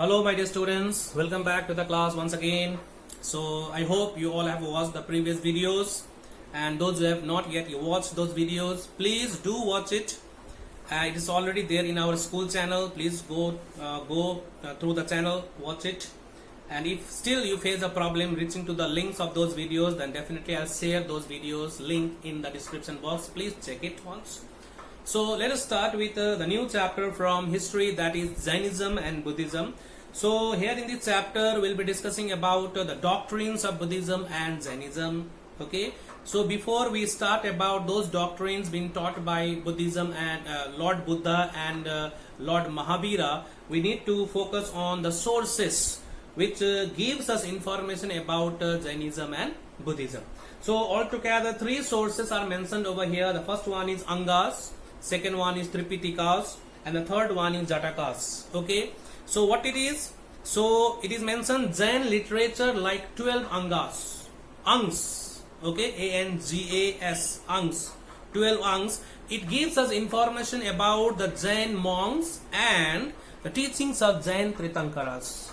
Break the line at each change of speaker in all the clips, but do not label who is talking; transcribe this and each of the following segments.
Hello my dear students, welcome back to the class once again. So I hope you all have watched the previous videos, and those who have not yet watched those videos, please do watch it. It is already there in our school channel. Please go through the channel, watch it. And if still you face a problem reaching to the links of those videos, then definitely I'll share those videos link in the description box. Please check it once. So let us start with the new chapter from history, that is Jainism and Buddhism. So here in this chapter we'll be discussing about the doctrines of Buddhism and Jainism. Okay. So before we start about those doctrines being taught by Buddhism and Lord Buddha and Lord Mahavira, we need to focus on the sources which gives us information about Jainism and Buddhism. So altogether three sources are mentioned over here. The first one is Angas, second one is Tripitikas, and the third one is Jatakas. Okay. So what it is? So it is mentioned Jain literature like 12 Angas. Angs. Okay. A-N-G-A-S. Angs. 12 Angs. It gives us information about the Jain monks and the teachings of Jain Tirthankaras.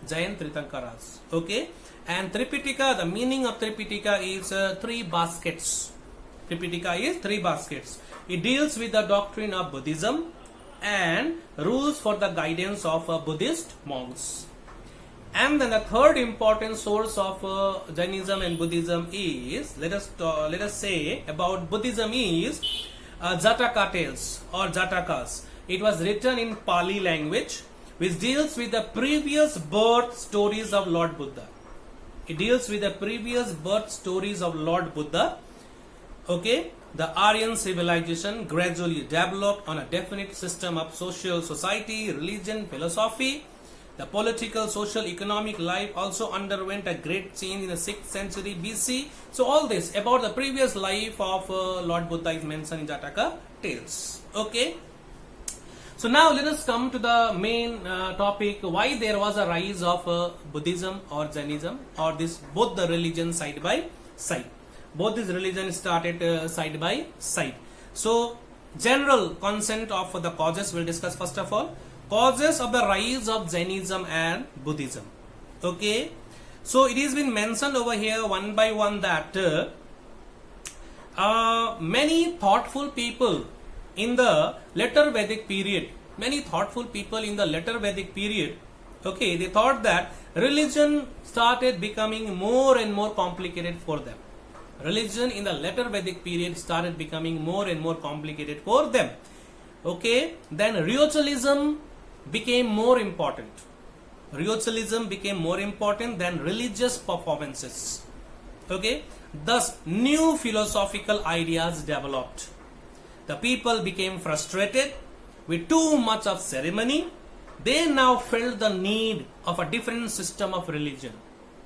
Jain Tirthankaras. Okay. And Tripitika, the meaning of Tripitika is three baskets. Tripitika is three baskets. It deals with the doctrine of Buddhism and rules for the guidance of Buddhist monks. And then the third important source of Jainism and Buddhism is, let us say about Buddhism is Jataka tales or Jatakas. It was written in Pali language, which deals with the previous birth stories of Lord Buddha. It deals with the previous birth stories of Lord Buddha. Okay, the Aryan civilization gradually developed on a definite system of social society, religion, philosophy. The political, social, economic life also underwent a great change in the 6th century BC. So all this about the previous life of Lord Buddha is mentioned in Jataka tales. Okay. So now let us come to the main topic, why there was a rise of Buddhism or Jainism, or this both the religions side by side. Both these religions started side by side. So general consent of the causes we'll discuss first of all. Causes of the rise of Jainism and Buddhism. Okay. So it has been mentioned over here one by one that many thoughtful people in the later Vedic period, okay, they thought that religion started becoming more and more complicated for them. Religion in the later Vedic period started becoming more and more complicated for them. Okay, then ritualism became more important. Ritualism became more important than religious performances. Okay, thus new philosophical ideas developed. The people became frustrated with too much of ceremony. They now felt the need of a different system of religion.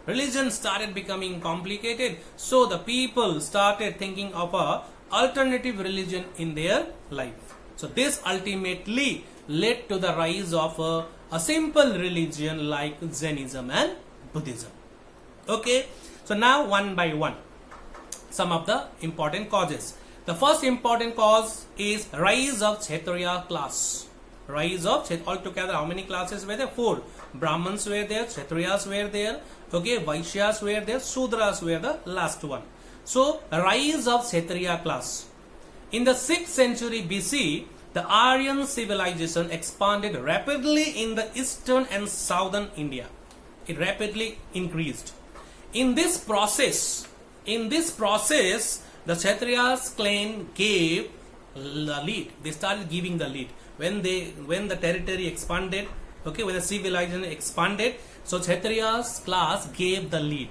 Religion started becoming complicated, so the people started thinking of a alternative religion in their life. So this ultimately led to the rise of a simple religion like Jainism and Buddhism. Okay, so now one by one, some of the important causes. The first important cause is rise of Kshatriya class. Rise of altogether, how many classes were there? 4. Brahmins were there, Kshatriyas were there, okay, Vaishyas were there, Sudras were the last one. So rise of Kshatriya class. In the 6th century BC, the Aryan civilization expanded rapidly in the eastern and southern India. It rapidly increased. In this process, the Kshatriyas clan gave the lead. They started giving the lead. When the territory expanded, okay, when the civilization expanded, so Kshatriyas class gave the lead.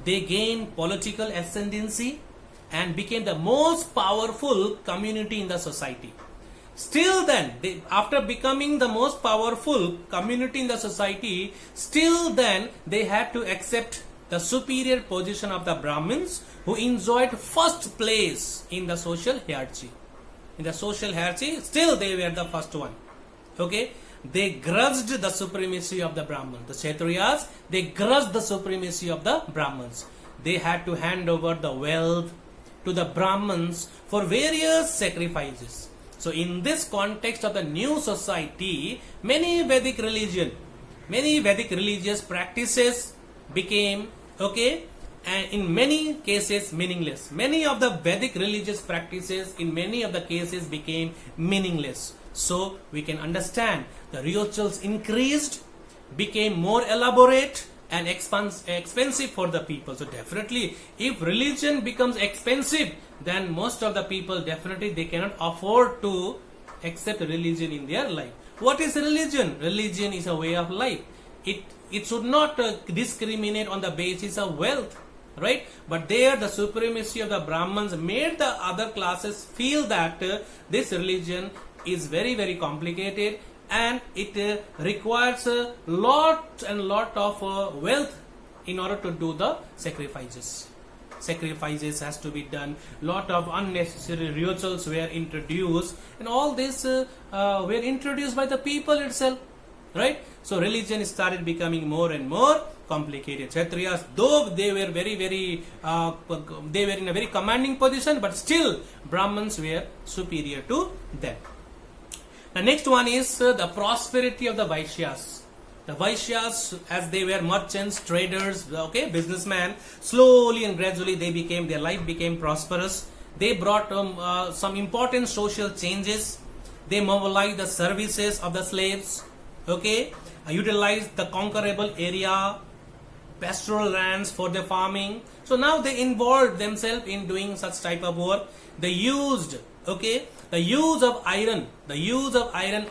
They gained political ascendancy and became the most powerful community in the society. Still then, after becoming the most powerful community in the society, still then they had to accept the superior position of the Brahmins, who enjoyed first place in the social hierarchy. In the social hierarchy, still they were the first one. Okay, they grudged the supremacy of the Brahmins. The Kshatriyas, they grudged the supremacy of the Brahmins. They had to hand over the wealth to the Brahmins for various sacrifices. So in this context of the new society, many Vedic religion Many Vedic religious practices became, okay, and in many cases meaningless. Many of the Vedic religious practices in many of the cases became meaningless. So we can understand the rituals increased, became more elaborate and expensive for the people. So definitely if religion becomes expensive, then most of the people definitely they cannot afford to accept religion in their life. What is religion? Religion is a way of life. It should not discriminate on the basis of wealth, right? But there the supremacy of the Brahmins made the other classes feel that this religion is very very complicated and it requires a lot of wealth in order to do the sacrifices. Sacrifices has to be done. Lot of unnecessary rituals were introduced, and all this were introduced by the people itself, right? So religion started becoming more and more complicated. Kshatriyas, though they were very they were in a very commanding position, but still Brahmins were superior to them. The next one is the prosperity of the Vaishyas. The Vaishyas, as they were merchants, traders, okay, businessmen, slowly and gradually their life became prosperous. They brought some important social changes. They mobilized the services of the slaves, okay, utilized the conquerable area, pastoral lands for the farming. So now they involved themselves in doing such type of work. They used, okay, the use of iron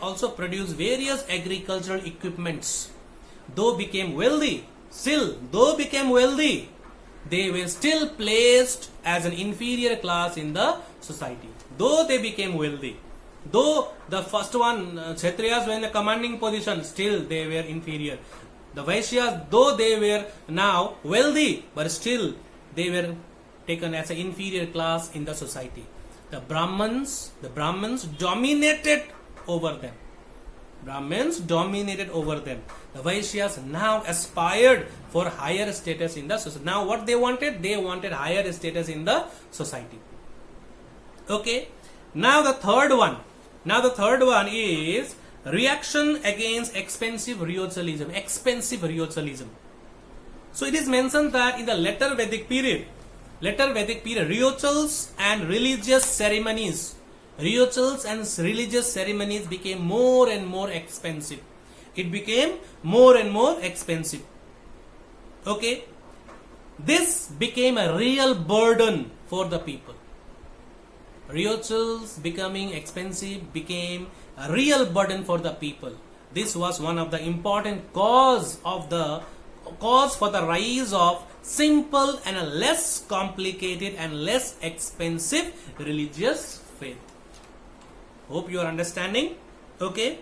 also produced various agricultural equipments. Though became wealthy, they were still placed as an inferior class in the society. Though they became wealthy, though the first one, Kshatriyas were in a commanding position, still they were inferior. The Vaishyas, though they were now wealthy, but still they were taken as an inferior class in the society. The Brahmins dominated over them. The Vaishyas now aspired for higher status in the society. Now what they wanted? They wanted higher status in the society. Okay. Now the third one is reaction against expensive ritualism. So it is mentioned that in the later Vedic period, rituals and religious ceremonies became more and more expensive. It became more and more expensive. Okay. This became a real burden for the people. Rituals becoming expensive became a real burden for the people. This was one of the important cause for the rise of simple and less complicated and less expensive religious faith. Hope you are understanding. Okay.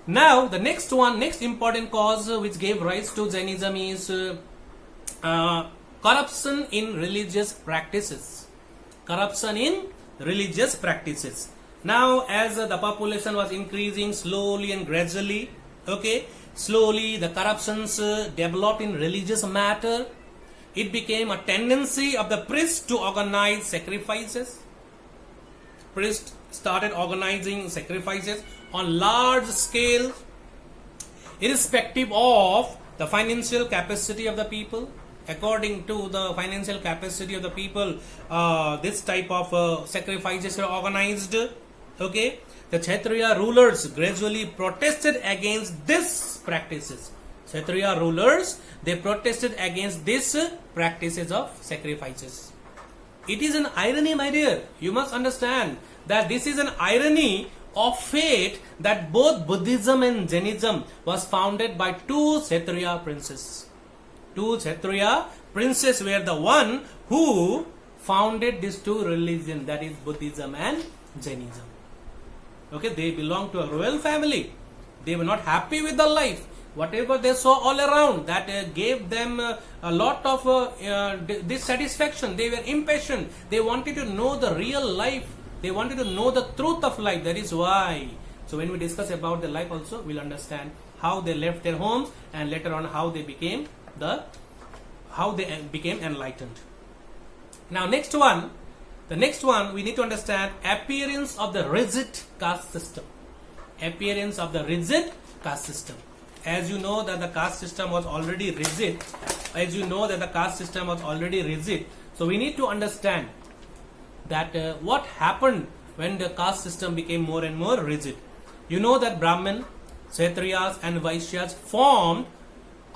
Now the next important cause which gave rise to Jainism is corruption in religious practices. Now as the population was increasing slowly and gradually, okay, slowly the corruptions developed in religious matter. It became a tendency of the priests to organize sacrifices. Priests started organizing sacrifices on large scale, irrespective of the financial capacity of the people. According to the financial capacity of the people, this type of sacrifices were organized. Okay, the Kshatriya rulers gradually protested against these practices. Kshatriya rulers, they protested against these practices of sacrifices. It is an irony, my dear. You must understand that this is an irony of fate that both Buddhism and Jainism was founded by two Kshatriya princes. Two Kshatriya princes were the one who founded these two religions, that is Buddhism and Jainism. Okay, they belonged to a royal family. They were not happy with the life. Whatever they saw all around, that gave them a lot of dissatisfaction. They were impatient. They wanted to know the real life. They wanted to know the truth of life. That is why. So when we discuss about the life also, we'll understand how they left their homes and later on how they became enlightened. Now the next one we need to understand appearance of the rigid caste system. as you know that the caste system was already rigid, so we need to understand that what happened when the caste system became more and more rigid. You know that Brahmin, Kshatriyas and Vaishyas formed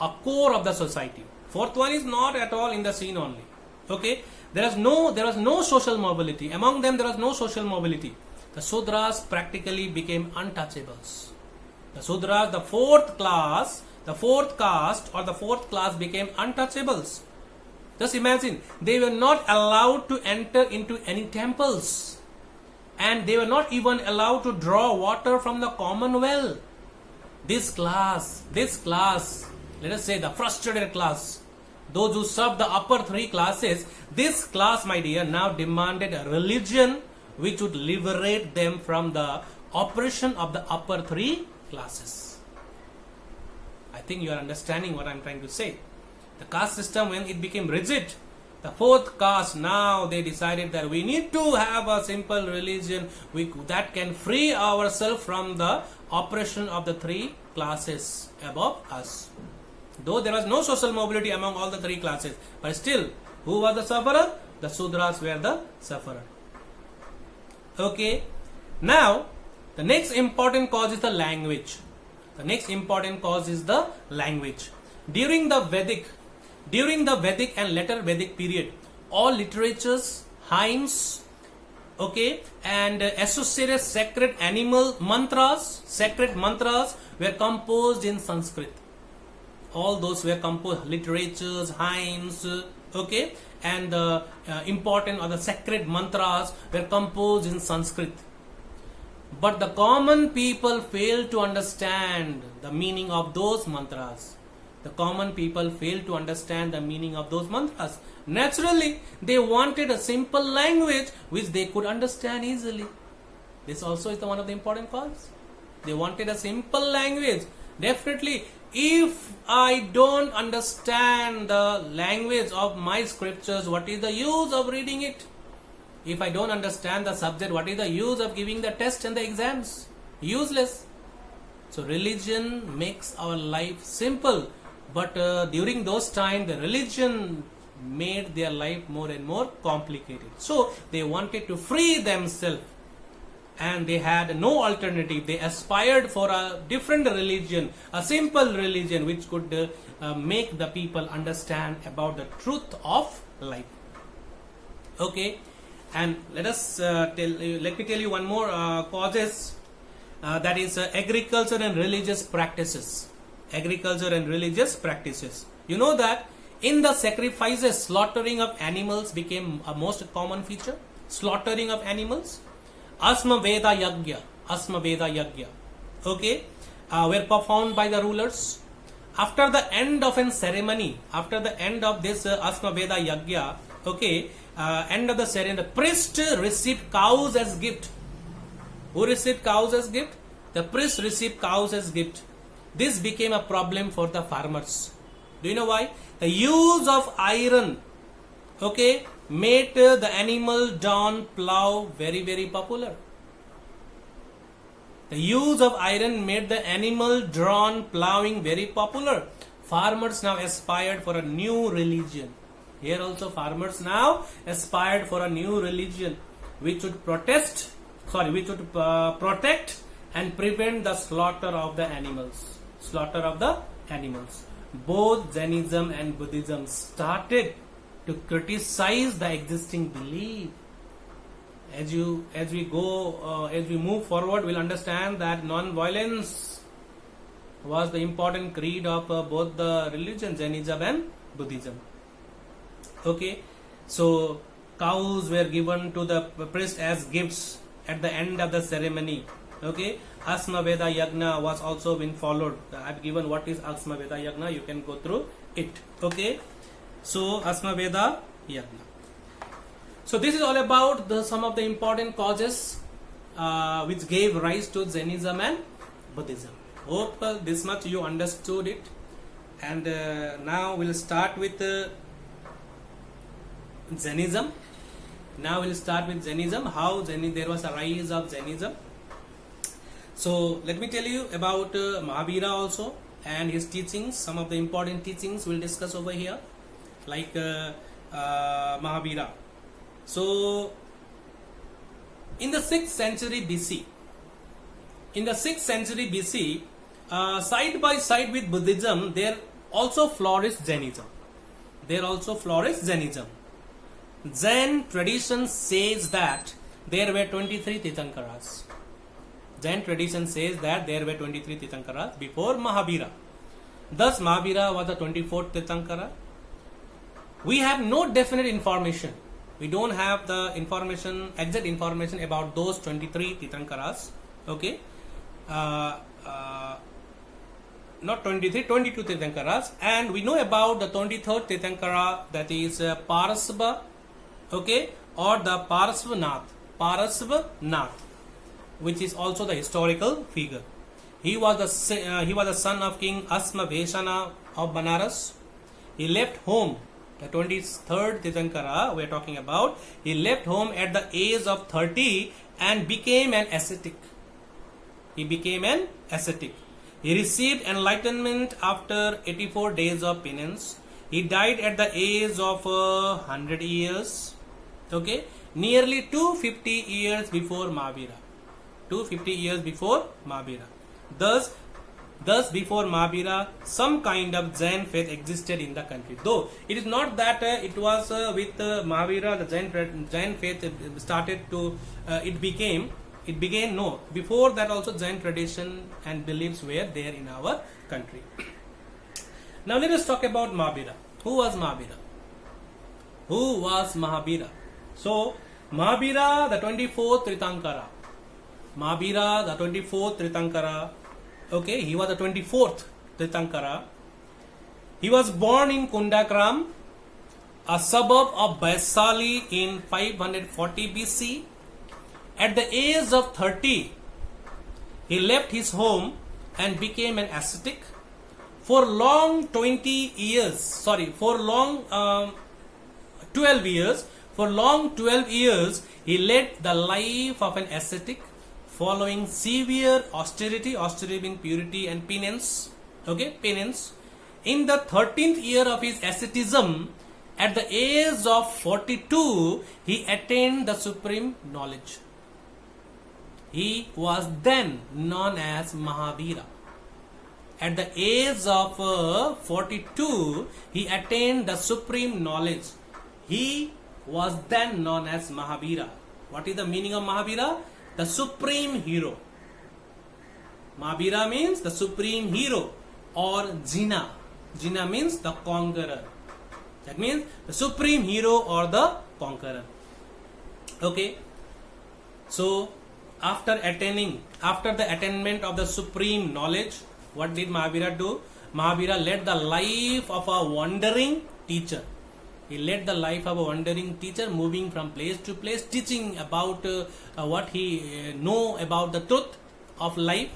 a core of the society. Fourth one is not at all in the scene only. Okay, there was no social mobility among them. There was no social mobility. The Sudras practically became untouchables. The Sudras, the fourth caste or the fourth class became untouchables. Just imagine, they were not allowed to enter into any temples, and they were not even allowed to draw water from the common well. This class, let us say the frustrated class, those who served the upper three classes, this class, my dear, now demanded a religion which would liberate them from the oppression of the upper three classes. I think you are understanding what I am trying to say. The caste system, when it became rigid, the fourth caste, now they decided that we need to have a simple religion that can free ourselves from the oppression of the three classes above us. Though there was no social mobility among all the three classes, but still, who was the sufferer? The Sudras were the sufferer. Okay, now the next important cause is the language. During the Vedic and later Vedic period, all literatures, hymns, okay, and associated sacred mantras were composed in Sanskrit. All those were composed, literatures, hymns, okay, and the important or the sacred mantras were composed in Sanskrit. But the common people failed to understand the meaning of those mantras. Naturally, they wanted a simple language which they could understand easily. This also is one of the important causes. They wanted a simple language. Definitely, if I don't understand the language of my scriptures, what is the use of reading it? If I don't understand the subject, what is the use of giving the test and the exams? Useless. So religion makes our life simple. But during those times, the religion made their life more and more complicated. So they wanted to free themselves, and they had no alternative. They aspired for a different religion, a simple religion which could make the people understand about the truth of life. Okay, and let me tell you one more causes, that is agriculture and religious practices. You know that in the sacrifices, slaughtering of animals became a most common feature. Slaughtering of animals. Asmaveda Yagya, okay, were performed by the rulers. After the end of a ceremony, after the end of this Asmaveda Yagya, okay, end of the ceremony, the priest received cows as gift. Who received cows as gift? The priest received cows as gift. This became a problem for the farmers. Do you know why? The use of iron, okay, made the animal drawn plow very, very popular. The use of iron made the animal drawn plowing very popular. Farmers now aspired for a new religion. Here also farmers now aspired for a new religion which would protect and prevent the slaughter of the animals. Both Jainism and Buddhism started to criticize the existing belief. As we move forward, we'll understand that non-violence was the important creed of both the religions, Jainism and Buddhism. Okay, so cows were given to the priest as gifts at the end of the ceremony. Okay, Asmaveda Yagna was also been followed. I've given what is Asmaveda Yagna. You can go through it. Okay, so Asmaveda Yagna. So this is all about some of the important causes which gave rise to Jainism and Buddhism. Hope this much you understood it. And now we'll start with Jainism. How there was a rise of Jainism. So let me tell you about Mahavira also. and his teachings. Some of the important teachings we'll discuss over here, like Mahavira. So, in the 6th century BC, side by side with Buddhism, there also flourished Jainism. Jain tradition says that there were 23 Tirthankaras. Before Mahavira. Thus, Mahavira was the 24th Tirthankara. We have no definite information. We don't have the exact information about those 23 Tirthankaras. Okay. Not 23, 22 Tirthankaras. And we know about the 23rd Tirthankara, that is Parasva, okay, or the Parasvanath, which is also the historical figure. He was the son of King Asmaveshana of Banaras. He left home, the 23rd Tirthankara we are talking about. He left home at the age of 30 and became an ascetic. He received enlightenment after 84 days of penance. He died at the age of 100 years. Okay, nearly 250 years before Mahavira. Thus, before Mahavira, some kind of Jain faith existed in the country. Though it is not that it was with Mahavira the Jain faith started to it began. No, before that also Jain tradition and beliefs were there in our country. Now let us talk about Mahavira. Who was Mahavira? So Mahavira, the 24th Tirthankara. Okay, he was the 24th Tirthankara. He was born in Kundakram, a suburb of Vaisali, in 540 BC. At the age of 30, he left his home and became an ascetic. For long 12 years, he led the life of an ascetic, following severe austerity being purity, and penance. Okay, penance. In the 13th year of his asceticism, at the age of 42, he attained the supreme knowledge. He was then known as Mahavira. At the age of 42, he attained the supreme knowledge. He was then known as Mahavira. What is the meaning of Mahavira? The supreme hero. Mahavira means the supreme hero, or Jina. Jina means the conqueror. That means the supreme hero or the conqueror. Okay. So, after the attainment of the supreme knowledge, what did Mahavira do? Mahavira led the life of a wandering teacher. Moving from place to place, teaching about what he know about the truth of life.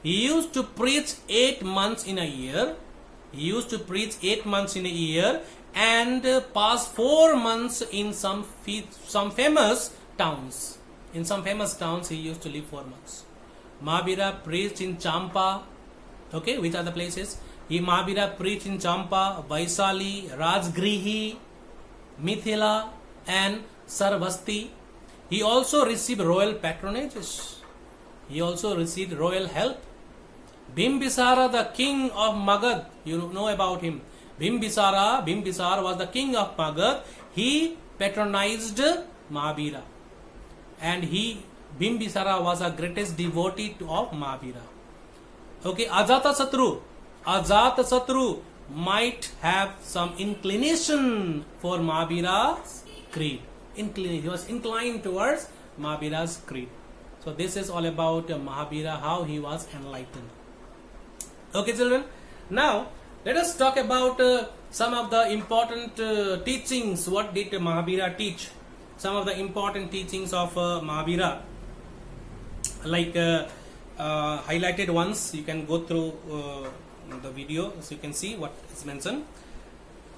He used to preach 8 months in a year. And pass 4 months in some famous towns. In some famous towns, he used to live 4 months. Mahavira preached in Champa. Okay, which are the places? Mahavira preached in Champa, Vaisali, Rajgrihi, Mithila, and Sarvasti. He also received royal patronages. He also received royal help. Bimbisara, the king of Magad, you know about him. Bimbisara was the king of Magad. He patronized Mahavira. And Bimbisara was the greatest devotee of Mahavira. Okay, Ajatasatru might have some inclination for Mahavira's creed. He was inclined towards Mahavira's creed. So this is all about Mahavira, how he was enlightened. Okay, children. Now let us talk about some of the important teachings. What did Mahavira teach? Some of the important teachings of Mahavira, like highlighted ones. You can go through the video so you can see what is mentioned.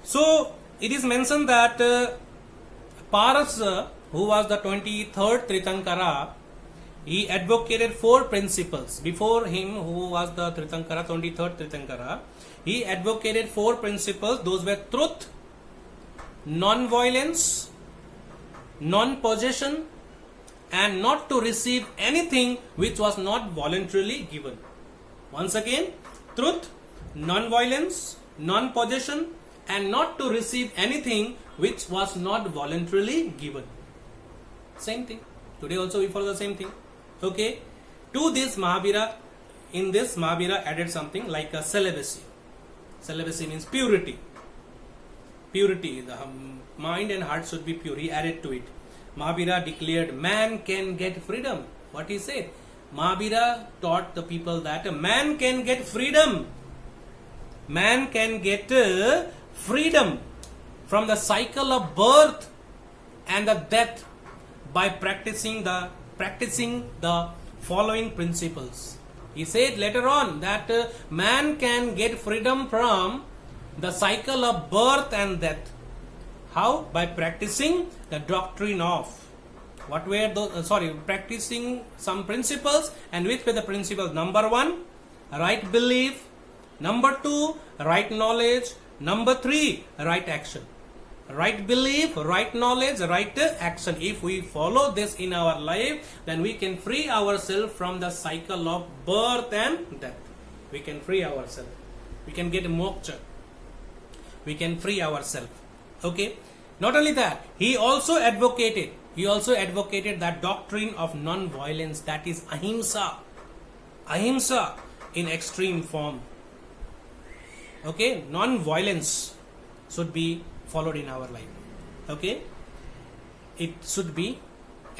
So it is mentioned that Paras, who was the 23rd Tirthankara, He advocated 4 principles. Before him, who was the Tirthankara, 23rd Tirthankara, he advocated 4 principles. Those were truth, non-violence, non-possession, and not to receive anything which was not voluntarily given. Once again, truth, non-violence, non-possession, and not to receive anything which was not voluntarily given. Same thing. Today also we follow the same thing. Okay. To this Mahavira, in this Mahavira added something like a celibacy. Celibacy means purity. Purity. The mind and heart should be pure. He added to it. Mahavira declared man can get freedom. What he said? Mahavira taught the people that a man can get freedom. Man can get freedom from the cycle of birth and the death by practicing the following principles. He said later on that man can get freedom from the cycle of birth and death. How? By practicing the doctrine of. What were those? Practicing some principles. And which were the principles? Number 1, right belief. Number 2, right knowledge. Number 3, right action. Right belief, right knowledge, right action. If we follow this in our life, then we can free ourselves from the cycle of birth and death. We can free ourselves. We can get moksha. We can free ourselves. Okay. Not only that, he also advocated that doctrine of non-violence, that is ahimsa. Ahimsa in extreme form. Okay, non-violence should be followed in our life. Okay, it should be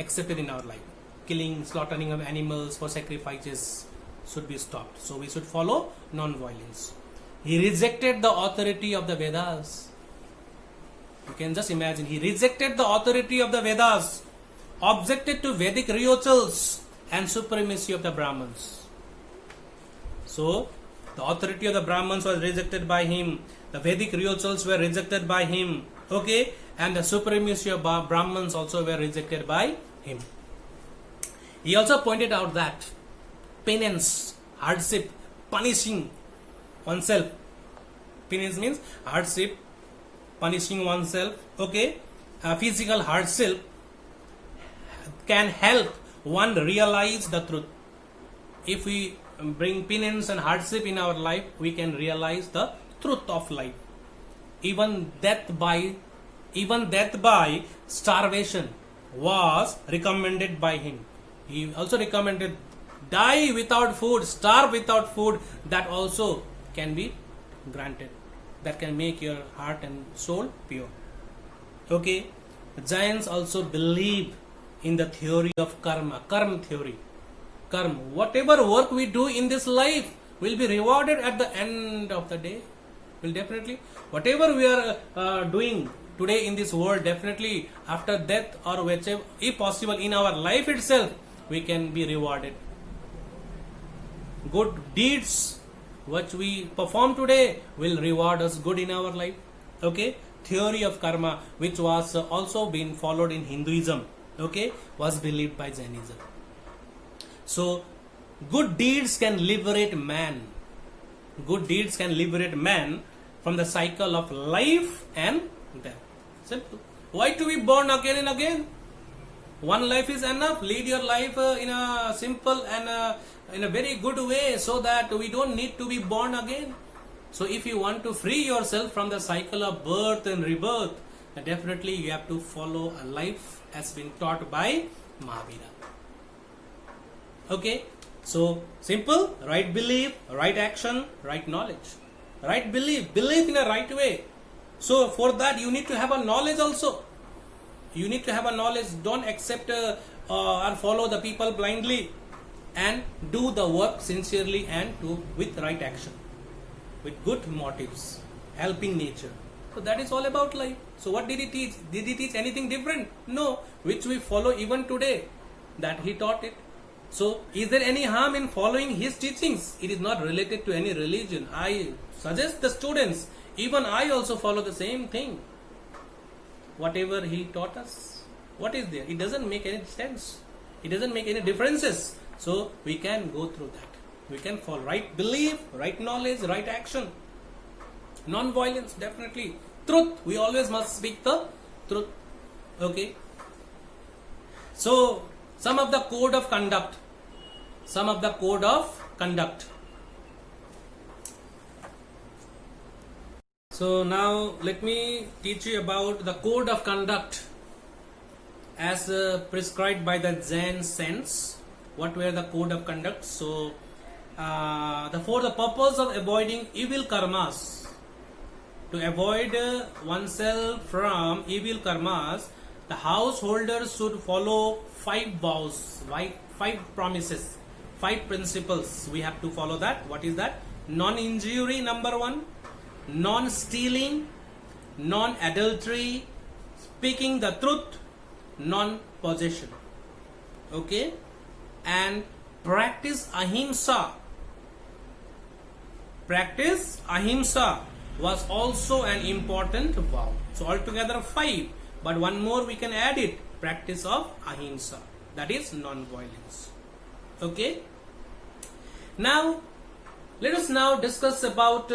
accepted in our life. Killing, slaughtering of animals for sacrifices should be stopped. So we should follow non-violence. He rejected the authority of the Vedas. You can just imagine, he rejected the authority of the Vedas, objected to Vedic rituals and supremacy of the Brahmins. So the authority of the Brahmins was rejected by him. The Vedic rituals were rejected by him. Okay, and the supremacy of Brahmins also were rejected by him. He also pointed out that penance, hardship, punishing oneself. Penance means hardship, punishing oneself. Okay, physical hardship can help one realize the truth. If we bring penance and hardship in our life, we can realize the truth of life. Even death by starvation was recommended by him. He also recommended die without food, starve without food. That also can be granted. That can make your heart and soul pure. Okay, the Jains also believe in the theory of karma theory. Karma, whatever work we do in this life will be rewarded at the end of the day. Will definitely, whatever we are doing today in this world, definitely after death or whichever, if possible in our life itself, we can be rewarded. Good deeds which we perform today will reward us good in our life. Okay, theory of karma, which was also been followed in Hinduism, okay, was believed by Jainism. So good deeds can liberate man. Good deeds can liberate man from the cycle of life and death. Simple. Why to be born again and again? One life is enough. Lead your life in a simple and in a very good way, so that we don't need to be born again. So if you want to free yourself from the cycle of birth and rebirth, then definitely you have to follow a life as been taught by Mahavira. Okay, so simple, right belief, right action, right knowledge. Right belief in a right way. So for that you need to have a knowledge also. You need to have a knowledge. Don't accept or follow the people blindly, and do the work sincerely and with right action, with good motives, helping nature. So that is all about life. So what did he teach? Did he teach anything different? No, which we follow even today, that he taught it. So is there any harm in following his teachings? It is not related to any religion. I suggest the students, even I also follow the same thing. Whatever he taught us, what is there? It doesn't make any sense. It doesn't make any differences. So we can go through that. We can follow right belief, right knowledge, right action. Non-violence, definitely. Truth, we always must speak the truth. Okay. So some of the code of conduct. Some of the code of conduct. So now let me teach you about the code of conduct as prescribed by the Zen sense. What were the code of conduct? So for the purpose of avoiding evil karmas, to avoid oneself from evil karmas, the householders should follow 5 vows, 5 promises, 5 principles. We have to follow that. What is that? Non-injury, number 1. Non-stealing, non-adultery, speaking the truth, non-possession. Okay? And practice ahimsa. Practice ahimsa was also an important vow. So altogether 5. But one more we can add it. Practice of ahimsa. That is non-violence. Okay? Now, let us now discuss about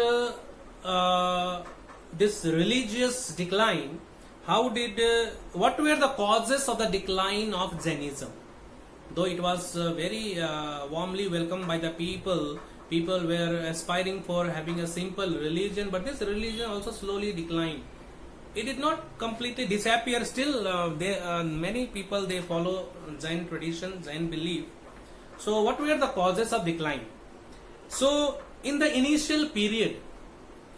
this religious decline. What were the causes of the decline of Jainism? Though it was very warmly welcomed by the people were aspiring for having a simple religion, but this religion also slowly declined. It did not completely disappear. Still, many people they follow Jain tradition, Jain belief. So, what were the causes of decline? So, in the initial period,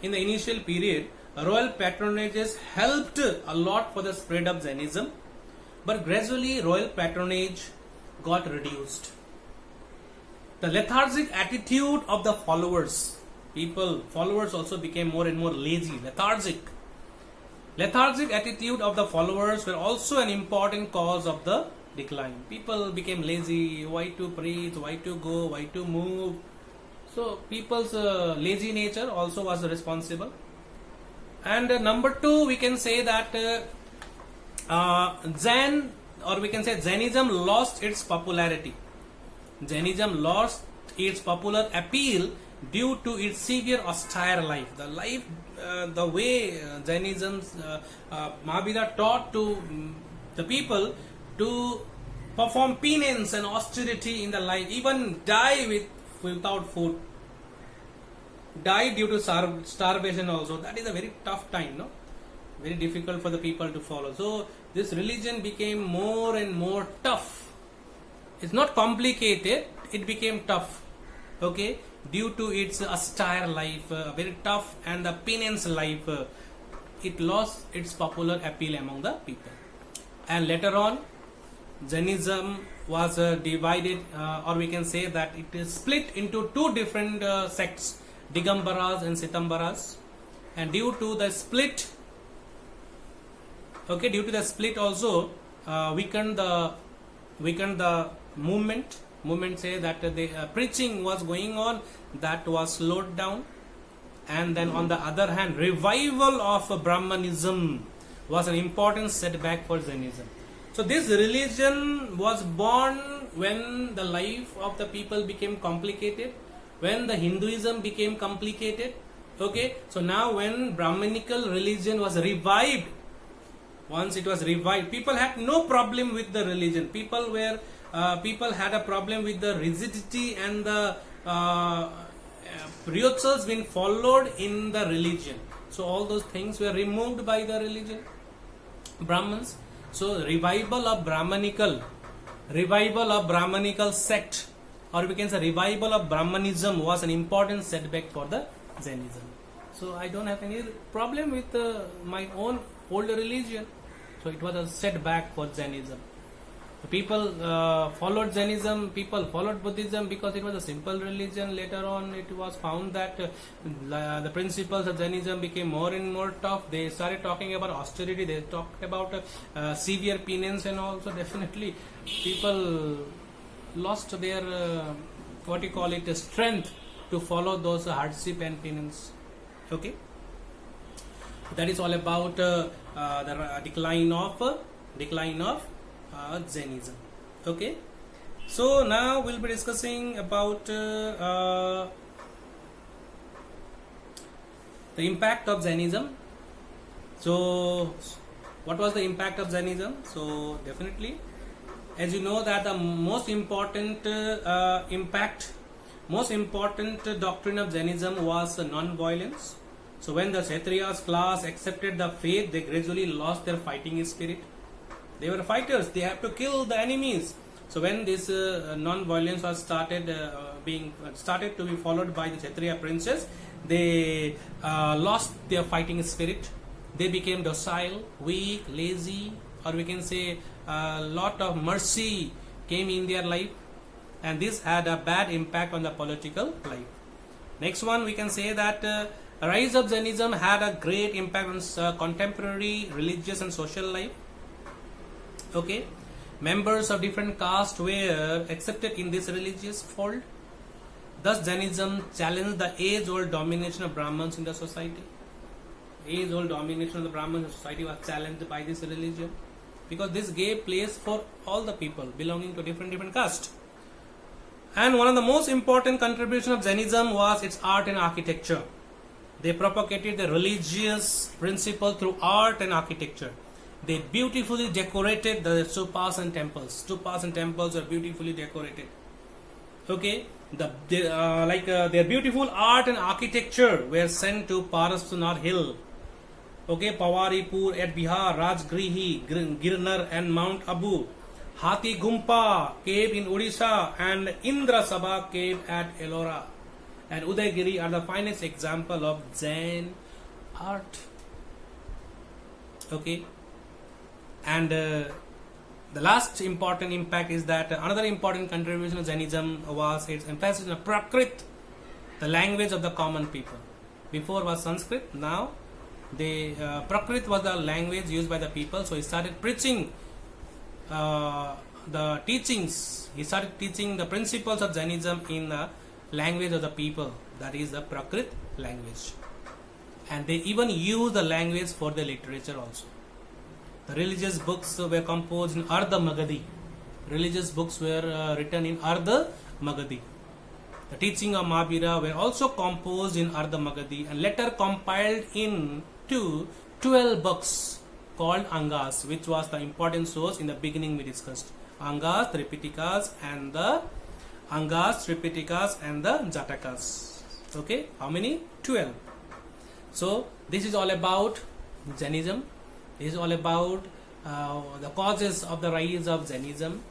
royal patronages helped a lot for the spread of Jainism, but gradually royal patronage got reduced. The lethargic attitude of the followers also became more and more lazy, lethargic. Lethargic attitude of the followers were also an important cause of the decline. People became lazy. Why to preach? Why to go? Why to move? So people's lazy nature also was responsible. And number 2, we can say that Zen, or we can say Jainism lost its popularity. Jainism lost its popular appeal due to its severe austere life. The way Jainism, Mahabhira taught to the people to perform penance and austerity in the life, even die without food, die due to starvation also. That is a very tough time, no? Very difficult for the people to follow. So this religion became more and more tough. It's not complicated, it became tough. Okay, due to its austere life, very tough, and the penance life, it lost its popular appeal among the people. And later on, Jainism was divided, or we can say that it is split into 2 different sects, Digambaras and Sitambaras. And due to the split also weakened the movement. Movement say that the preaching was going on, that was slowed down. And then on the other hand, revival of Brahmanism was an important setback for Jainism. So this religion was born when the life of the people became complicated, when the Hinduism became complicated. Okay, so now when Brahmanical religion was revived, once it was revived, people had no problem with the religion. People had a problem with the rigidity and the rituals being followed in the religion. So all those things were removed by the religion, Brahmins. So revival of Brahmanical sect, or we can say revival of Brahmanism, was an important setback for the Jainism. So I don't have any problem with my own old religion. So it was a setback for Jainism. People followed Jainism, people followed Buddhism because it was a simple religion. Later on, it was found that the principles of Jainism became more and more tough. They started talking about austerity, they talked about severe penance, and also definitely people lost their strength to follow those hardship and penance. Okay, that is all about the decline of Jainism. Okay, So now we'll be discussing about the impact of Jainism. So what was the impact of Jainism? So definitely, as you know, that the most important doctrine of Jainism was non-violence. So when the Kshatriyas class accepted the faith, they gradually lost their fighting spirit. They were fighters. They have to kill the enemies. So when this non-violence was started to be followed by the Kshatriya princes, they lost their fighting spirit. They became docile, weak, lazy, or we can say a lot of mercy came in their life, and this had a bad impact on the political life. Next one, we can say that rise of Jainism had a great impact on contemporary religious and social life. Okay, members of different castes were accepted in this religious fold. Thus, Jainism challenged the age-old domination of Brahmins in the society. Age-old domination of the Brahmins in society was challenged by this religion, because this gave place for all the people belonging to different castes. And one of the most important contributions of Jainism was its art and architecture. They propagated the religious principle through art and architecture. They beautifully decorated the stupas and temples. Stupas and temples are beautifully decorated. Okay, their beautiful art and architecture were sent to Parasnath Hill. Okay, Pawaripur at Bihar, Rajgrihi, Girnar and Mount Abu, Hathi Gumpa cave in Odisha, and Indra Sabha cave at Ellora and Udaygiri are the finest example of Jain art. Okay, and the last important impact is that another important contribution of Jainism was its emphasis on Prakrit, the language of the common people. Before was Sanskrit, now Prakrit was the language used by the people. So he started preaching the teachings. He started teaching the principles of Jainism in the language of the people, that is the Prakrit language. And they even use the language for the literature also. The religious books were composed in Ardha Magadhi. Religious books were written in Ardha Magadhi. The teaching of Mahavira were also composed in Ardha Magadhi and later compiled into 12 books called Angas, which was the important source in the beginning we discussed. Angas, Tripitakas and the Jatakas. Okay, how many? 12. So this is all about Jainism. This is all about the causes of the rise of Jainism,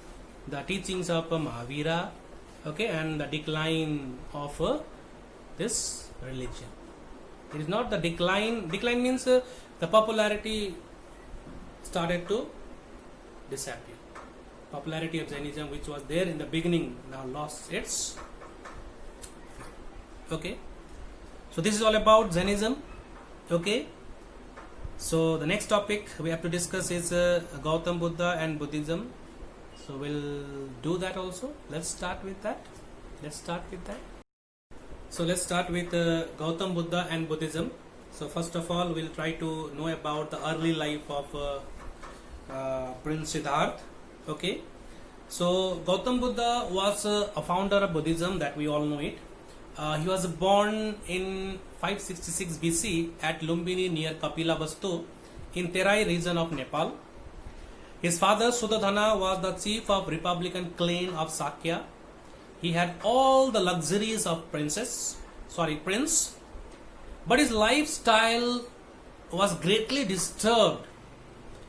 the teachings of Mahavira, okay, and the decline of this religion. It is not the decline. Decline means the popularity started to disappear. Popularity of Jainism, which was there in the beginning, now lost its. Okay. So this is all about Jainism. Okay. So the next topic we have to discuss is Gautam Buddha and Buddhism. So we'll do that also. Let's start with that. So let's start with Gautam Buddha and Buddhism. So first of all, we'll try to know about the early life of Prince Siddhartha. Okay. So Gautam Buddha was a founder of Buddhism, that we all know it. He was born in 566 BC at Lumbini near Kapilavastu in Terai region of Nepal. His father Suddhodana was the chief of republican clan of Sakya. He had all the luxuries of prince, but his lifestyle was greatly disturbed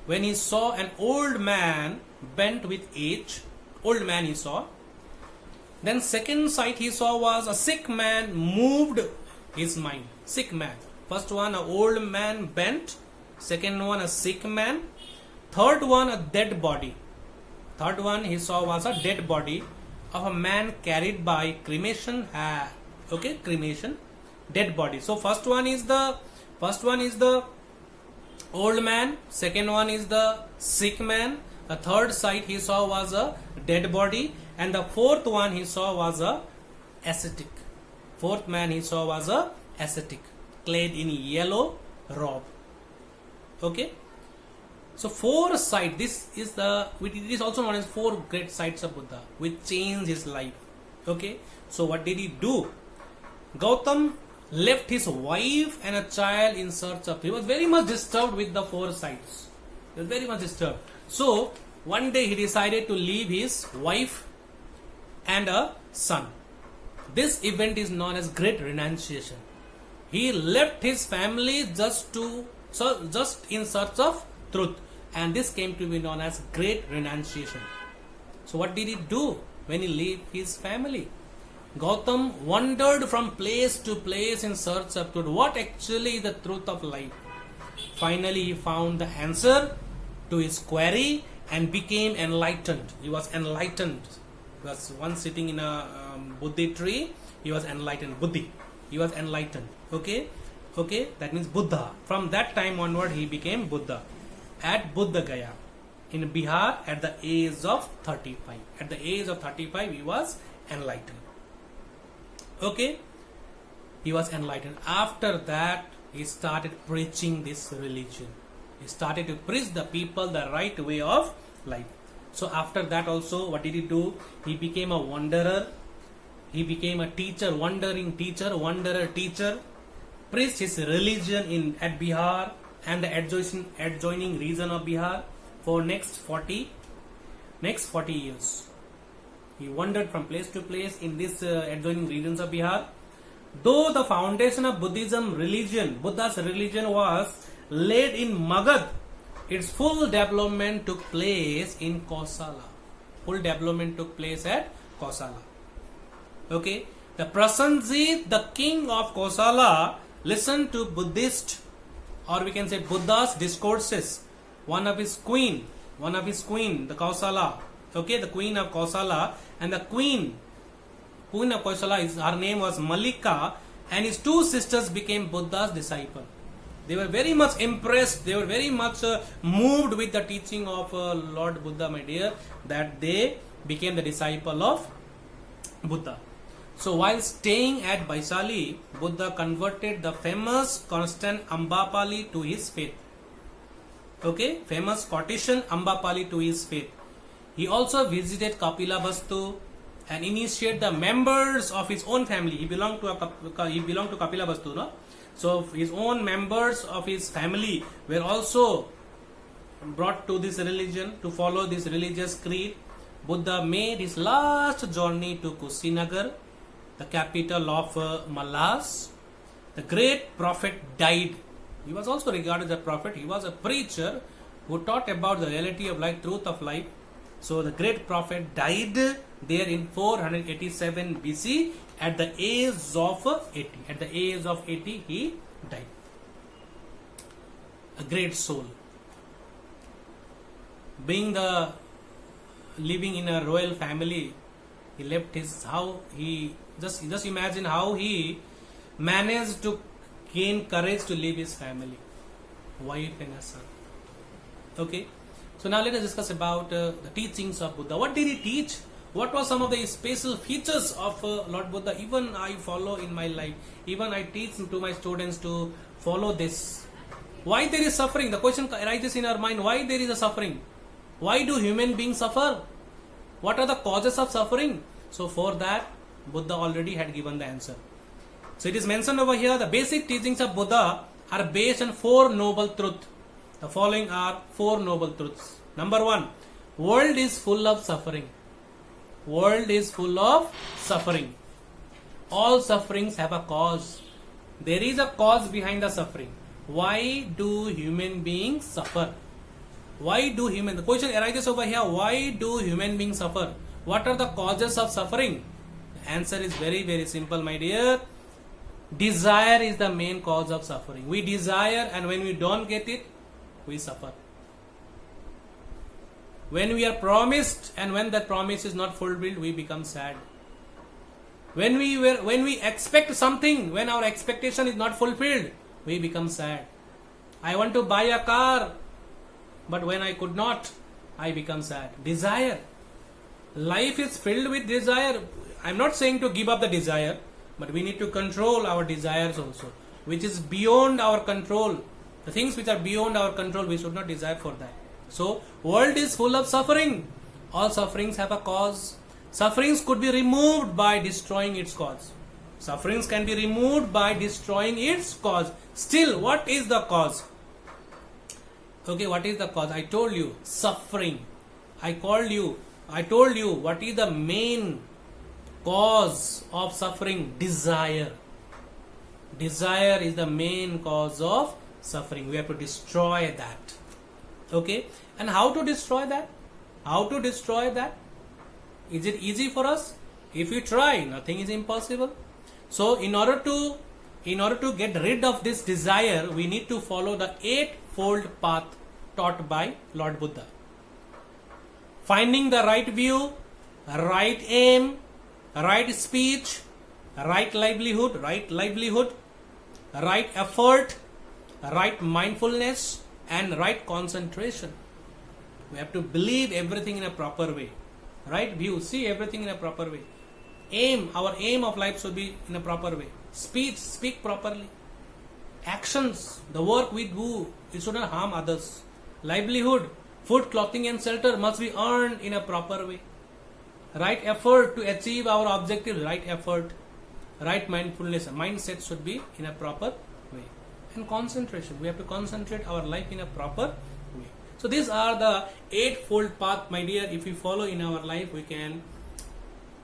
when he saw an old man bent with age. Old man he saw. Then second sight he saw was a sick man moved his mind. Sick man. First one, an old man bent. Second one, a sick man. Third one, a dead body. Third one he saw was a dead body of a man carried by cremation. Okay, cremation, dead body. So first one is the old man. Second one is the sick man. The third sight he saw was a dead body, and the fourth one he saw was a ascetic. Fourth man he saw was a ascetic, clad in yellow robe. Okay. So four sides. This is it is also known as four great sides of Buddha, which changed his life. Okay. So what did he do? Gautam left his wife and a child in search of. He was very much disturbed with the four sides. He was very much disturbed. So one day he decided to leave his wife and a son. This event is known as Great Renunciation. He left his family just in search of truth, and this came to be known as Great Renunciation. So what did he do when he left his family? Gautam wandered from place to place in search of truth. What actually is the truth of life? Finally, he found the answer to his query and became enlightened. He was enlightened. He was once sitting in a Bodhi tree. He was enlightened. Buddhi. He was enlightened. Okay? Okay? That means Buddha. From that time onward, he became Buddha. At Buddha Gaya, in Bihar, at the age of 35. At the age of 35, he was enlightened. Okay? He was enlightened. After that, he started preaching this religion. He started to preach the people the right way of life. So after that also, what did he do? He became a wanderer. He became a teacher, wandering teacher, wanderer teacher. Preached his religion at Bihar and the adjoining region of Bihar for next 40 years. He wandered from place to place in this adjoining regions of Bihar. Though the foundation of Buddhism religion, Buddha's religion was laid in Magad, its full development took place in Kosala. Full development took place at Kosala. Okay, the Prasenjit, the king of Kosala, listened to Buddhist, or we can say Buddha's discourses. One of his queen, the Kosala. Okay, the queen of Kosala, and the queen of Kosala, her name was Malika, and his two sisters became Buddha's disciple. They were very much impressed, they were very much moved with the teaching of Lord Buddha, my dear, that they became the disciple of Buddha. So while staying at Vaishali, Buddha converted the famous Constant Ambapali to his faith. Okay, famous Scottian Ambapali to his faith. He also visited Kapilavastu and initiated the members of his own family. He belonged to Kapilavastu, no? So his own members of his family were also brought to this religion to follow this religious creed. Buddha made his last journey to Kusinagar, the capital of Mallas. The great prophet died. He was also regarded as a prophet. He was a preacher who taught about the reality of life, truth of life. So the great prophet died there in 487 BC at the age of 80. At the age of 80 he died. A great soul. Living in a royal family, he left his just imagine how he managed to gain courage to leave his family, wife and a son. Okay. So now let us discuss about the teachings of Buddha. What did he teach? What were some of the special features of Lord Buddha? Even I follow in my life. Even I teach to my students to follow this. Why there is suffering? The question arises in our mind. Why there is a suffering? Why do human beings suffer? What are the causes of suffering? So for that, Buddha already had given the answer. So it is mentioned over here, the basic teachings of Buddha are based on four noble truths. The following are four noble truths. Number one, world is full of suffering. World is full of suffering. All sufferings have a cause. There is a cause behind the suffering. Why do human beings suffer? The question arises over here, why do human beings suffer? What are the causes of suffering? The answer is very, very simple, my dear. Desire is the main cause of suffering. We desire, and when we don't get it, we suffer. When we are promised and when that promise is not fulfilled, we become sad. When we expect something, when our expectation is not fulfilled, we become sad. I want to buy a car, but when I could not, I become sad. Desire. Life is filled with desire. I am not saying to give up the desire, but we need to control our desires also, which is beyond our control. The things which are beyond our control, we should not desire for that. So world is full of suffering. All sufferings have a cause. Sufferings could be removed by destroying its cause. Sufferings can be removed by destroying its cause. Still, what is the cause? Okay, what is the cause? I told you, suffering. I told you what is the main cause of suffering? Desire. Desire is the main cause of suffering. We have to destroy that. Okay, and how to destroy that? How to destroy that? Is it easy for us? If we try, nothing is impossible. So in order to get rid of this desire, we need to follow the eightfold path taught by Lord Buddha. Finding the right view, right aim, right speech, right livelihood, right effort, right mindfulness, and right concentration. We have to believe everything in a proper way. Right view, see everything in a proper way. Aim, our aim of life should be in a proper way. Speech, speak properly. Actions, the work we do, it shouldn't harm others. Livelihood, food, clothing and shelter must be earned in a proper way. Right effort to achieve our objective, right effort. Right mindfulness, mindset should be in a proper way. And concentration, we have to concentrate our life in a proper way. So these are the eightfold path, my dear. If we follow in our life, we can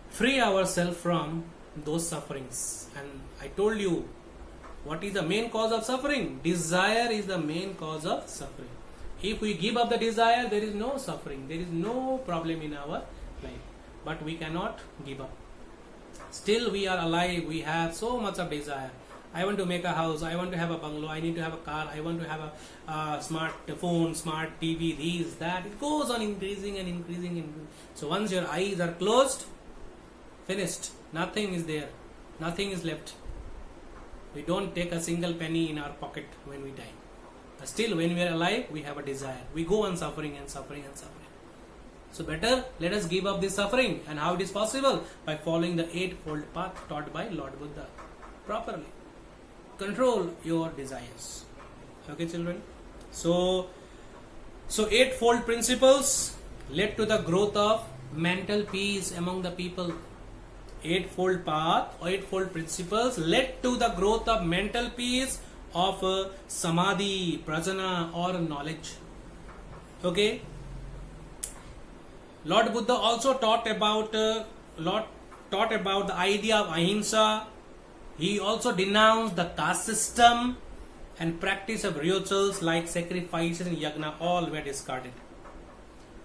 free ourselves from those sufferings. And I told you, what is the main cause of suffering? Desire is the main cause of suffering. If we give up the desire, there is no suffering, there is no problem in our life. But we cannot give up. Still we are alive, we have so much of desire. I want to make a house, I want to have a bungalow, I need to have a car, I want to have a smart phone, smart TV, these, that. It goes on increasing and increasing. So once your eyes are closed, finished. Nothing is there. Nothing is left. We don't take a single penny in our pocket when we die. But still, when we are alive, we have a desire. We go on suffering and suffering and suffering. So better let us give up this suffering. And how it is possible? By following the eightfold path taught by Lord Buddha properly. Control your desires. Okay, children? So eightfold principles led to the growth of mental peace among the people. Eightfold path, eightfold principles led to the growth of mental peace, of samadhi, prajna, or knowledge. Okay. Lord Buddha also taught about the idea of ahimsa. He also denounced the caste system and practice of rituals like sacrifices and yagna. All were discarded.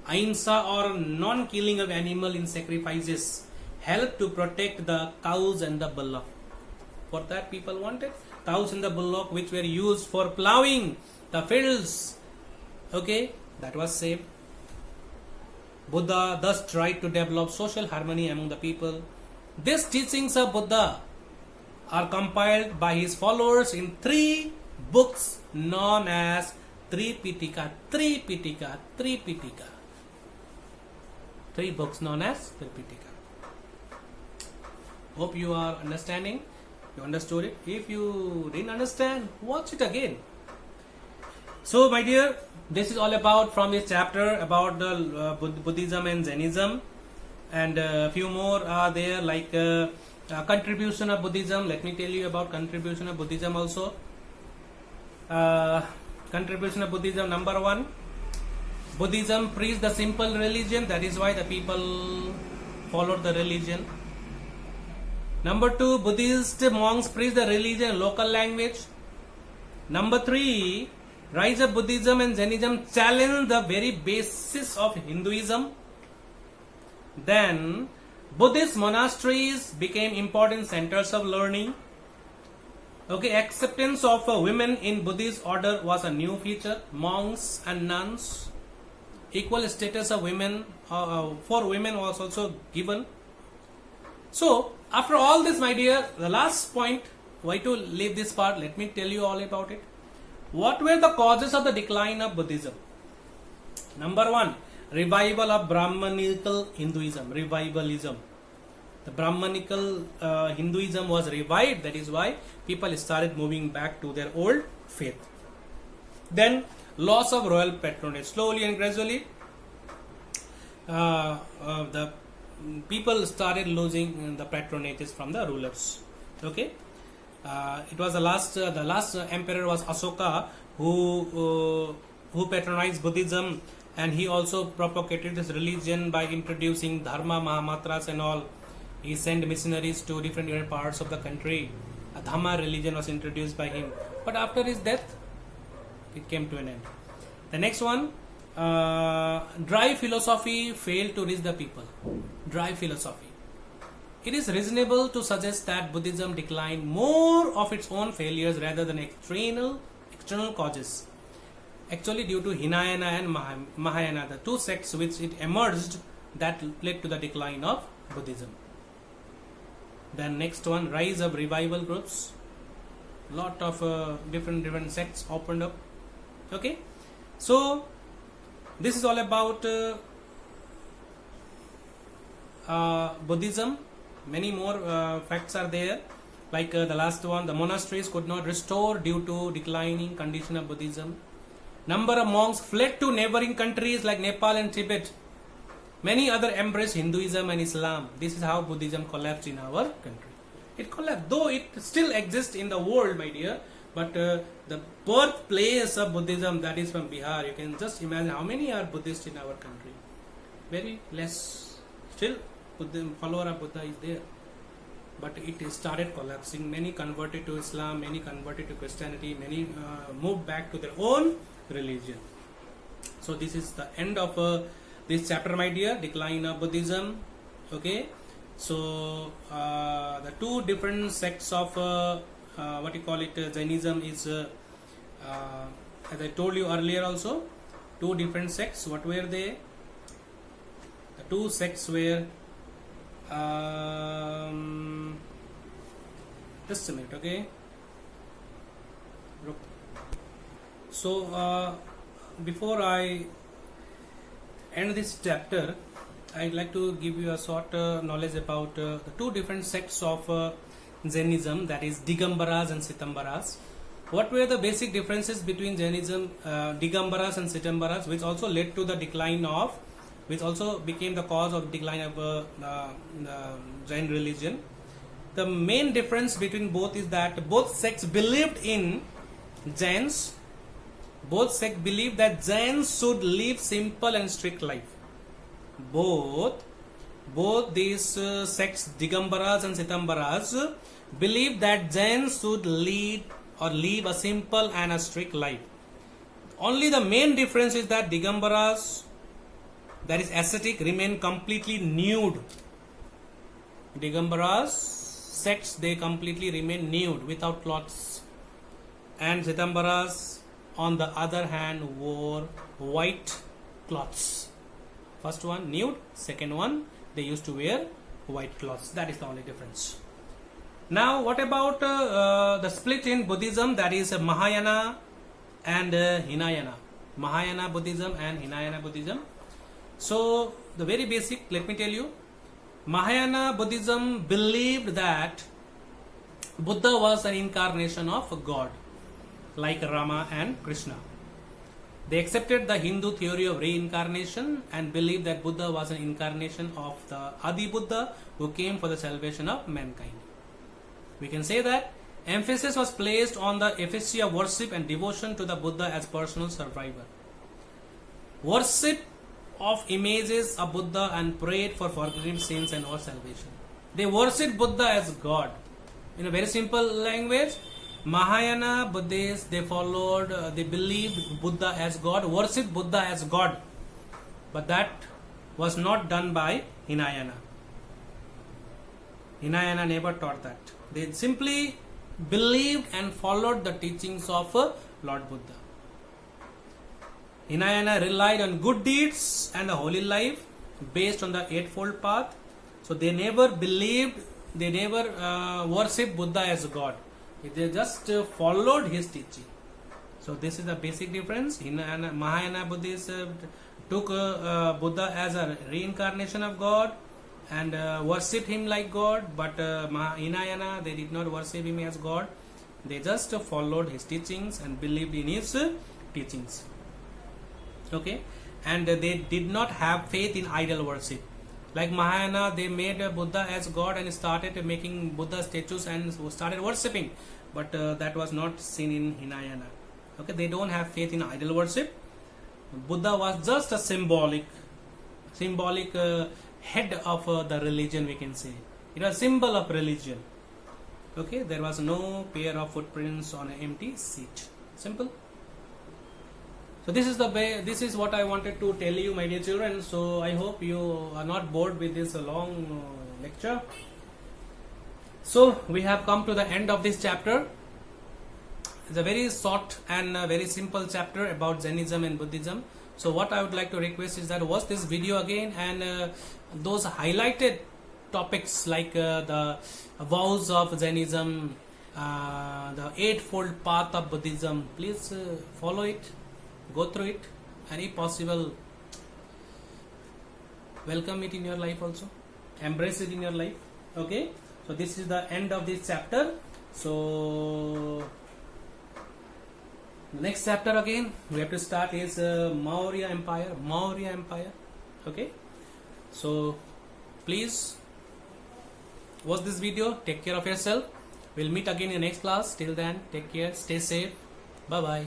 Ahimsa, or non-killing of animal in sacrifices, helped to protect the cows and the bullock. For that people wanted cows and the bullock, which were used for plowing the fields. Okay, that was saved. Buddha thus tried to develop social harmony among the people. These teachings of Buddha are compiled by his followers in 3 books known as Tripitaka. 3 books known as Tripitaka. Hope you are understanding. You understood it. If you didn't understand, watch it again. So, my dear, this is all about from this chapter about the Buddhism and Jainism, and a few more are there, like contribution of Buddhism. Let me tell you about contribution of Buddhism also. Contribution of Buddhism, number 1, Buddhism preached the simple religion. That is why the people followed the religion. Number 2, Buddhist monks preached the religion in local language. Number 3, rise of Buddhism and Jainism challenged the very basis of Hinduism. Then Buddhist monasteries became important centers of learning. Okay, acceptance of women in Buddhist order was a new feature. Monks and nuns, equal status of women for women was also given. So after all this, my dear, the last point, why to leave this part, let me tell you all about it. What were the causes of the decline of Buddhism? Number 1, revival of Brahmanical Hinduism. Revivalism. The Brahmanical Hinduism was revived. That is why people started moving back to their old faith. Then loss of royal patronage. Slowly and gradually, the people started losing the patronages from the rulers. Okay, it was the last emperor was Asoka who patronized Buddhism, and he also propagated this religion by introducing dharma, mahamatras and all. He sent missionaries to different parts of the country. A Dhamma religion was introduced by him, but after his death, it came to an end. The next one, dry philosophy failed to reach the people. Dry philosophy. It is reasonable to suggest that Buddhism declined more of its own failures rather than external causes. Actually, due to Hinayana and Mahayana, the two sects which it emerged, that led to the decline of Buddhism. Then next one, rise of revival groups. Lot of different sects opened up. Okay, so this is all about Buddhism. Many more facts are there, like the last one, the monasteries could not restore due to declining condition of Buddhism. Number of monks fled to neighboring countries like Nepal and Tibet. Many other embraced Hinduism and Islam. This is how Buddhism collapsed in our country. It collapsed, though it still exists in the world, my dear. But the birthplace of Buddhism, that is from Bihar. You can just imagine how many are Buddhists in our country. Very less. Still, follower of Buddha is there. But it started collapsing. Many converted to Islam, many converted to Christianity, many moved back to their own religion. So this is the end of this chapter, my dear, decline of Buddhism. Okay, so the two different sects of what you call it, Jainism is, as I told you earlier also, two different sects. What were they? The two sects were, just a minute, okay. So before I end this chapter, I'd like to give you a short knowledge about the two different sects of Jainism, that is Digambaras and Sitambaras. What were the basic differences between Jainism, Digambaras and Sitambaras, which also led to the decline of, which also became the cause of decline of Jain religion? The main difference between both is that both sects believed in Jains. Both sects believed that Jains should live simple and strict life. Both these sects, Digambaras and Sitambaras, believed that Jains should lead or live a simple and a strict life. Only the main difference is that Digambaras, that is ascetic, remain completely nude. Digambaras sects, they completely remain nude without clothes, and Sitambaras on the other hand wore white cloths. First one nude, second one they used to wear white cloths. That is the only difference. Now what about the split in Buddhism, that is Mahayana and Hinayana. Mahayana Buddhism and Hinayana Buddhism. So the very basic, let me tell you, Mahayana Buddhism believed that Buddha was an incarnation of God, like Rama and Krishna. They accepted the Hindu theory of reincarnation and believed that Buddha was an incarnation of the Adi Buddha who came for the salvation of mankind. We can say that emphasis was placed on the efficacy of worship and devotion to the Buddha as personal survivor. Worship of images of Buddha and prayed for forgiven sins and or salvation. They worshipped Buddha as God. In a very simple language, Mahayana Buddhists, they believed Buddha as God, worshipped Buddha as God. But that was not done by Hinayana. Hinayana never taught that. They simply believed and followed the teachings of Lord Buddha. Hinayana relied on good deeds and a holy life based on the Eightfold Path. So they never believed, they never worshipped Buddha as God. They just followed his teaching. So this is the basic difference. Mahayana Buddhists took Buddha as a reincarnation of God and worshipped him like God, but Hinayana, they did not worship him as God. They just followed his teachings and believed in his teachings. Okay, and they did not have faith in idol worship. Like Mahayana, they made Buddha as God and started making Buddha statues and started worshipping, but that was not seen in Hinayana. Okay, they don't have faith in idol worship. Buddha was just a symbolic head of the religion, we can say. It was a symbol of religion. Okay, there was no pair of footprints on an empty seat. Simple. So this is the way, this is what I wanted to tell you, my dear children. So I hope you are not bored with this long lecture. So we have come to the end of this chapter. It's a very short and very simple chapter about Jainism and Buddhism. So what I would like to request is that watch this video again, and those highlighted topics like the vows of Jainism, the eightfold path of Buddhism, please follow it, go through it, and if possible welcome it in your life also, embrace it in your life. Okay, so this is the end of this chapter. So the next chapter again we have to start is Maurya Empire. Okay, so please watch this video, take care of yourself. We'll meet again in the next class. Till then, take care, stay safe, bye bye.